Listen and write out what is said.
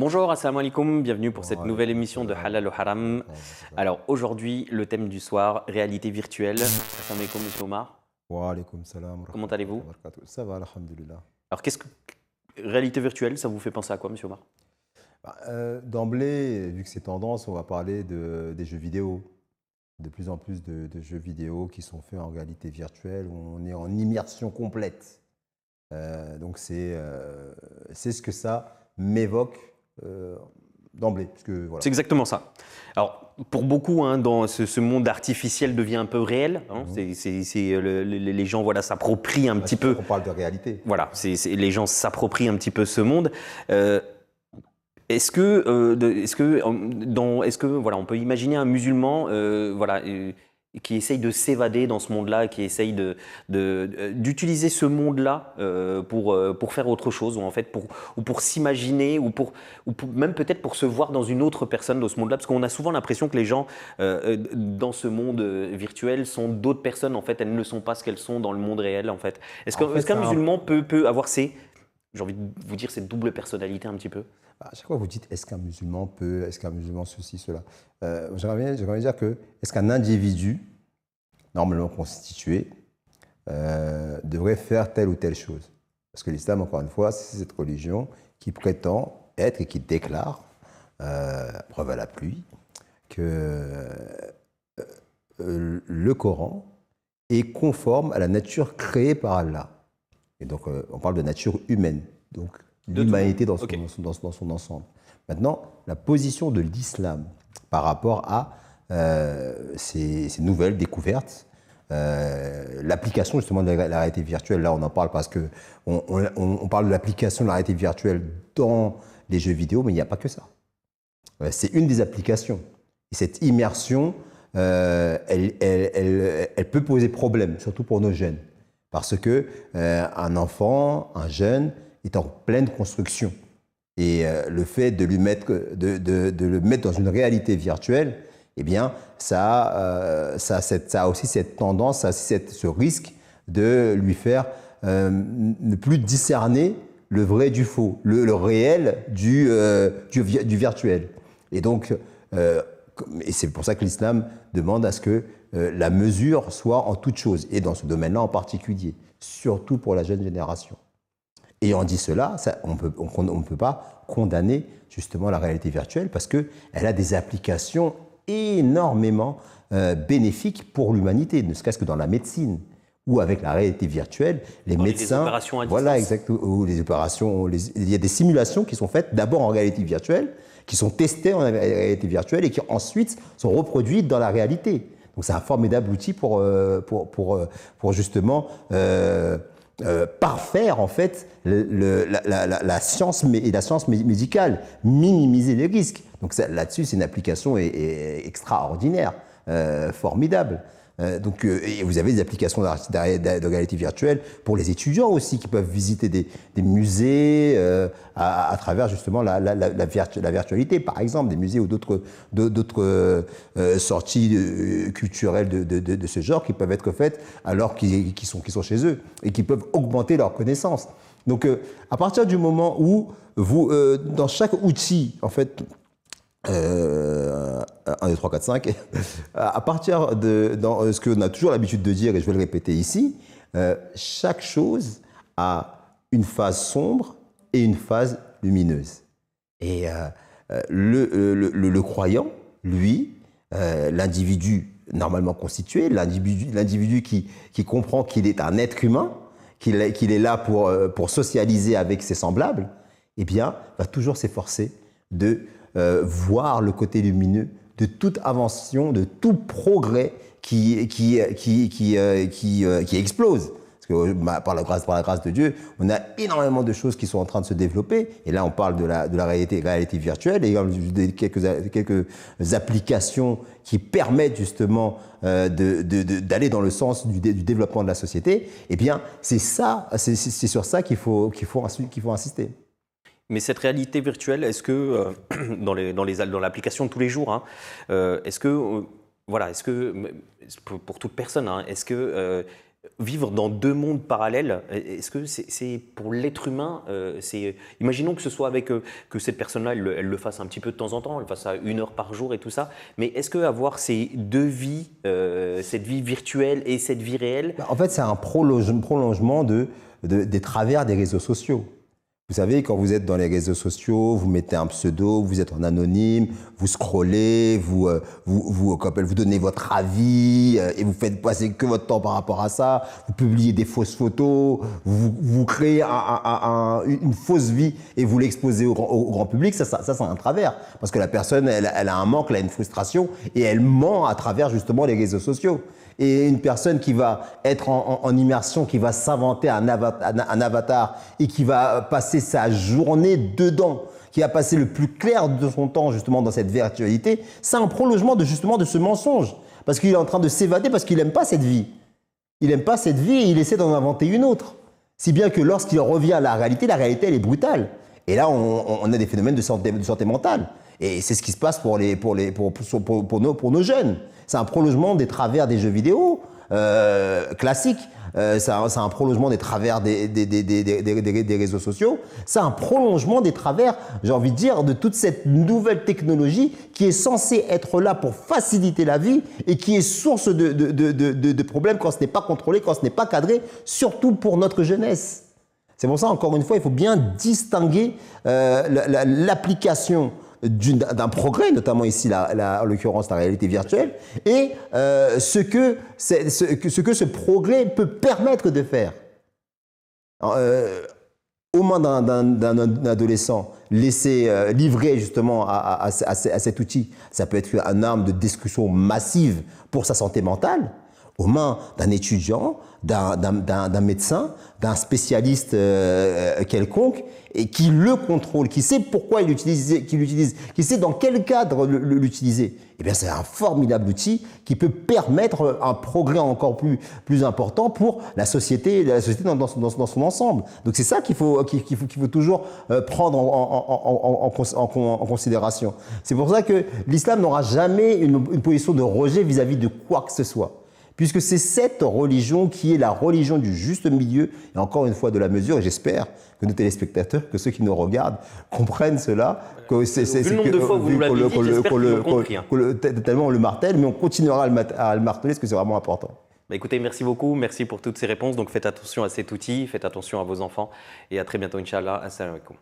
Bonjour, assalamu alaikum, bienvenue pour cette nouvelle Waalaikum émission de salam Halal au Haram. wa rahmatullah. Alors aujourd'hui, le thème du soir, réalité virtuelle. Assalamu alaikum, monsieur Omar. Waalaikum salam wa Comment rahmatullahi allez-vous? wa barakatuh. Ça va, alhamdulillah. Alors qu'est-ce que réalité virtuelle, ça vous fait penser à quoi, monsieur Omar? D'emblée, vu que c'est tendance, on va parler des jeux vidéo. De plus en plus de jeux vidéo qui sont faits en réalité virtuelle, où on est en immersion complète. Donc c'est ce que ça m'évoque d'emblée. Parce que, voilà. C'est exactement ça. Alors pour beaucoup, hein, dans ce monde artificiel devient un peu réel. Hein, les gens voilà, s'approprient un petit peu. On parle de réalité. Voilà, les gens s'approprient un petit peu ce monde. Est-ce que voilà, on peut imaginer un musulman voilà, qui essaye de s'évader dans ce monde-là, qui essaye d'utiliser ce monde-là pour faire autre chose, ou en fait pour s'imaginer, ou même peut-être pour se voir dans une autre personne dans ce monde-là, parce qu'on a souvent l'impression que les gens dans ce monde virtuel sont d'autres personnes, en fait, elles ne sont pas ce qu'elles sont dans le monde réel, en fait. Est-ce qu'un musulman peut avoir j'ai envie de vous dire, cette double personnalité un petit peu? À chaque fois vous dites, est-ce qu'un musulman peut, est-ce qu'un musulman ceci, cela. J'aimerais bien dire que, est-ce qu'un individu, normalement constitué, devrait faire telle ou telle chose? Parce que l'islam, encore une fois, c'est cette religion qui prétend être et qui déclare, preuve à la pluie, que le Coran est conforme à la nature créée par Allah. Et donc, on parle de nature humaine, donc l'humanité dans son ensemble. Maintenant, la position de l'islam par rapport à ces nouvelles découvertes, l'application justement de la réalité virtuelle, là on en parle parce qu'on parle de l'application de la réalité virtuelle dans les jeux vidéo, mais il n'y a pas que ça. C'est une des applications. Et cette immersion, elle peut poser problème, surtout pour nos jeunes. Parce que un enfant, un jeune, est en pleine construction. Et le fait de le mettre dans une réalité virtuelle, eh bien, ça a aussi cette tendance, ça a aussi ce risque de lui faire ne plus discerner le vrai du faux, le réel du virtuel. Et donc, et c'est pour ça que l'islam demande à ce que la mesure soit en toute chose, et dans ce domaine-là en particulier, surtout pour la jeune génération. Et on dit cela, on ne peut pas condamner justement la réalité virtuelle parce qu'elle a des applications énormément bénéfiques pour l'humanité, ne serait-ce que dans la médecine, où avec la réalité virtuelle, les médecins… Les opérations à distance. Voilà, exactement. Ou les opérations, il y a des simulations qui sont faites d'abord en réalité virtuelle, qui sont testées en réalité virtuelle et qui ensuite sont reproduites dans la réalité. Donc c'est un formidable outil pour justement parfaire en fait la science médicale, minimiser les risques. Donc là-dessus, c'est une application extraordinaire, formidable. Et vous avez des applications de réalité virtuelle pour les étudiants aussi qui peuvent visiter des musées à travers justement la virtualité, par exemple, des musées ou d'autres sorties culturelles de ce genre qui peuvent être faites alors qu'ils sont chez eux et qui peuvent augmenter leurs connaissances. Donc, à partir du moment où vous, dans chaque outil, en fait, 1, 2, 3, 4, 5. À partir dans ce qu'on a toujours l'habitude de dire, et je vais le répéter ici, chaque chose a une phase sombre et une phase lumineuse. Et le croyant, lui, l'individu normalement constitué, l'individu qui comprend qu'il est un être humain, qu'il est là pour socialiser avec ses semblables, eh bien, va toujours s'efforcer de voir le côté lumineux de toute invention, de tout progrès qui explose. Parce que par la grâce de Dieu, on a énormément de choses qui sont en train de se développer. Et là, on parle de la réalité virtuelle et quelques applications qui permettent justement d'aller dans le sens du développement de la société. Eh bien, c'est sur ça qu'il faut insister. Mais cette réalité virtuelle, est-ce que dans l'application de tous les jours, hein, est-ce que pour toute personne, hein, est-ce que vivre dans deux mondes parallèles, est-ce que c'est pour l'être humain, imaginons que ce soit avec que cette personne-là, elle le fasse un petit peu de temps en temps, elle le fasse à 1 heure par jour et tout ça, mais est-ce que avoir ces deux vies, cette vie virtuelle et cette vie réelle… En fait, c'est un prolongement des travers des réseaux sociaux. Vous savez, quand vous êtes dans les réseaux sociaux, vous mettez un pseudo, vous êtes en anonyme, vous scrollez, vous donnez votre avis et vous faites passer que votre temps par rapport à ça. Vous publiez des fausses photos, vous créez une fausse vie et vous l'exposez au grand public. Ça, c'est un travers. Parce que la personne, elle a un manque, elle a une frustration et elle ment à travers justement les réseaux sociaux. Et une personne qui va être en immersion, qui va s'inventer un avatar et qui va passer sa journée dedans, qui va passer le plus clair de son temps justement dans cette virtualité, c'est un prolongement justement de ce mensonge. Parce qu'il est en train de s'évader parce qu'il n'aime pas cette vie. Il n'aime pas cette vie et il essaie d'en inventer une autre. Si bien que lorsqu'il revient à la réalité elle est brutale. Et là, on a des phénomènes de santé mentale. Et c'est ce qui se passe pour nos jeunes. C'est un prolongement des travers des jeux vidéo classiques. C'est un prolongement des travers des réseaux sociaux. C'est un prolongement des travers, j'ai envie de dire, de toute cette nouvelle technologie qui est censée être là pour faciliter la vie et qui est source de problèmes quand ce n'est pas contrôlé, quand ce n'est pas cadré, surtout pour notre jeunesse. C'est pour ça, encore une fois, il faut bien distinguer l'application d'un progrès, notamment ici, en l'occurrence, la réalité virtuelle, et ce que ce progrès peut permettre de faire. Aux mains d'un adolescent, laissé livrer justement à cet outil, ça peut être une arme de destruction massive pour sa santé mentale, aux mains d'un étudiant, d'un médecin, d'un spécialiste quelconque, et qui le contrôle, qui sait pourquoi il l'utilise, qui sait dans quel cadre l'utiliser. Eh bien, c'est un formidable outil qui peut permettre un progrès encore plus important pour la société dans son ensemble. Donc, c'est ça qu'il faut toujours prendre en considération. C'est pour ça que l'islam n'aura jamais une position de rejet vis-à-vis de quoi que ce soit. Puisque c'est cette religion qui est la religion du juste milieu, et encore une fois de la mesure, et j'espère que nos téléspectateurs, que ceux qui nous regardent, comprennent cela. Vu le nombre de fois où vous nous l'avez dit, j'espère qu'ils l'ont compris. Tellement on le martèle, mais on continuera à le marteler, parce que c'est vraiment important. Bah écoutez, merci beaucoup, merci pour toutes ces réponses. Donc faites attention à cet outil, faites attention à vos enfants, et à très bientôt, Inch'Allah. Assalamu alaikum.